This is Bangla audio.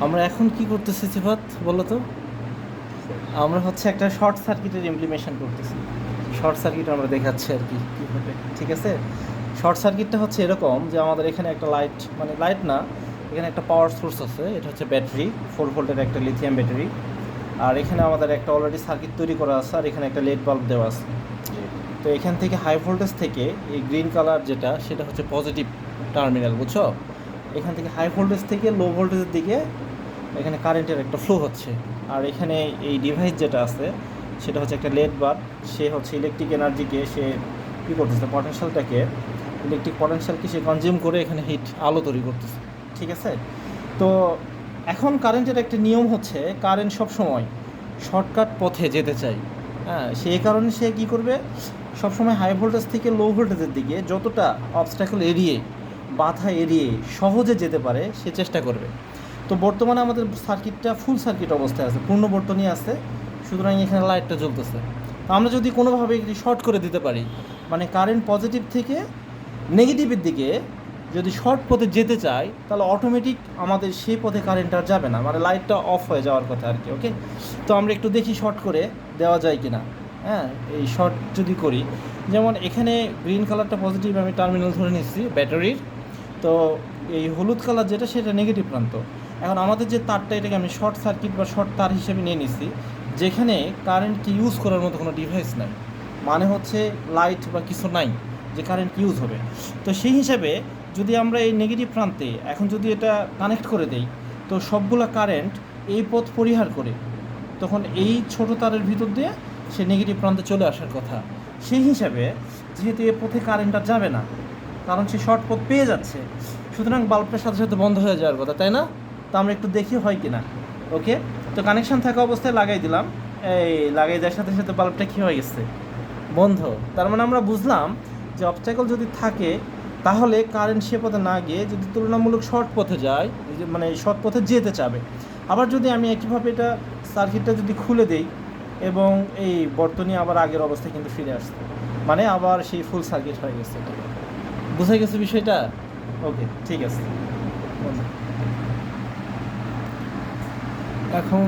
আমরা এখন কি করতেছি সিফাত বলো তো? আমরা হচ্ছে একটা শর্ট সার্কিটের ইমপ্লিমেশন করতেছি। শর্ট সার্কিট আমরা দেখাচ্ছি আর কি কীভাবে, ঠিক আছে? শর্ট সার্কিটটা হচ্ছে এরকম যে আমাদের এখানে একটা লাইট, মানে লাইট না, এখানে একটা পাওয়ার সোর্স আছে, এটা হচ্ছে ব্যাটারি, 4 ভোল্টের একটা লিথিয়াম ব্যাটারি। আর এখানে আমাদের একটা অলরেডি সার্কিট তৈরি করা আছে, আর এখানে একটা লেড বাল্ব দেওয়া আছে। তো এখান থেকে হাই ভোল্টেজ থেকে এই গ্রিন কালার যেটা, সেটা হচ্ছে পজিটিভ টার্মিনাল, বুঝছো? এখান থেকে হাই ভোল্টেজ থেকে লো ভোল্টেজের দিকে এখানে কারেন্টের একটা ফ্লো হচ্ছে। আর এখানে এই ডিভাইস যেটা আছে সেটা হচ্ছে একটা লেড বার, সে হচ্ছে ইলেকট্রিক এনার্জিকে সে কী করতেছে, ইলেকট্রিক পটেনশিয়ালকে সে কনজিউম করে এখানে হিট আলো তৈরি করতেছে, ঠিক আছে? তো এখন কারেন্টের একটা নিয়ম হচ্ছে, কারেন্ট সব সময় শর্টকাট পথে যেতে চাই। হ্যাঁ, সেই কারণে সে কী করবে, সবসময় হাই ভোল্টেজ থেকে লো ভোল্টেজের দিকে যতটা অবস্ট্যাকল এড়িয়ে, বাধা এড়িয়ে সহজে যেতে পারে সে চেষ্টা করবে। তো বর্তমানে আমাদের সার্কিটটা ফুল সার্কিট অবস্থায় আছে, পূর্ণ বর্তনী আছে, সুতরাং এখানে লাইটটা জ্বলতেছে। তো আমরা যদি কোনোভাবে এটি শর্ট করে দিতে পারি, মানে কারেন্ট পজিটিভ থেকে নেগেটিভের দিকে যদি শর্ট পথে যেতে চাই, তাহলে অটোমেটিক আমাদের সেই পথে কারেন্ট আর যাবে না, মানে লাইটটা অফ হয়ে যাওয়ার কথা আর কি। ওকে, তো আমরা একটু দেখি শর্ট করে দেওয়া যায় কি না। হ্যাঁ, এই শর্ট যদি করি, যেমন এখানে গ্রিন কালারটা পজিটিভ আমি টার্মিনাল ধরে নিচ্ছি ব্যাটারির, তো এই হলুদ কালার যেটা সেটা নেগেটিভ প্রান্ত। এখন আমাদের যে তারটা, এটাকে আমি শর্ট সার্কিট বা শর্ট তার হিসেবে নিয়ে নিছি, যেখানে কারেন্টকে ইউজ করার মতো কোনো ডিভাইস নাই, মানে হচ্ছে লাইট বা কিছু নাই যে কারেন্ট ইউজ হবে। তো সেই হিসাবে যদি আমরা এই নেগেটিভ প্রান্তে এখন যদি এটা কানেক্ট করে দেই, তো সবগুলো কারেন্ট এই পথ পরিহার করে তখন এই ছোট তারের ভিতর দিয়ে সে নেগেটিভ প্রান্তে চলে আসার কথা। সেই হিসাবে যেহেতু এ পথে কারেন্ট আর যাবে না, কারণ সে শর্ট পথ পেয়ে যাচ্ছে, সুতরাং বাল্বটার সাথে সাথে বন্ধ হয়ে যাওয়ার কথা, তাই না? তো আমরা একটু দেখি হয় কি না। ওকে, তো কানেকশান থাকা অবস্থায় লাগাই দিলাম। এই লাগাই দেওয়ার সাথে সাথে বাল্বটা কী হয়ে গেছে, বন্ধ। তার মানে আমরা বুঝলাম যে অবস্ট্যাকল যদি থাকে, তাহলে কারেন্ট সে পথে না গিয়ে যদি তুলনামূলক শর্ট পথে যায়, মানে শর্ট পথে যেতে চাবে। আবার যদি আমি একইভাবে এটা সার্কিটটা যদি খুলে দেই, এবং এই বর্তনী আবার আগের অবস্থায় কিন্তু ফিরে আসছে, মানে আবার সেই ফুল সার্কিট হয়ে গেছে। বুঝে গেছে বিষয়টা? ওকে, ঠিক আছে। এখন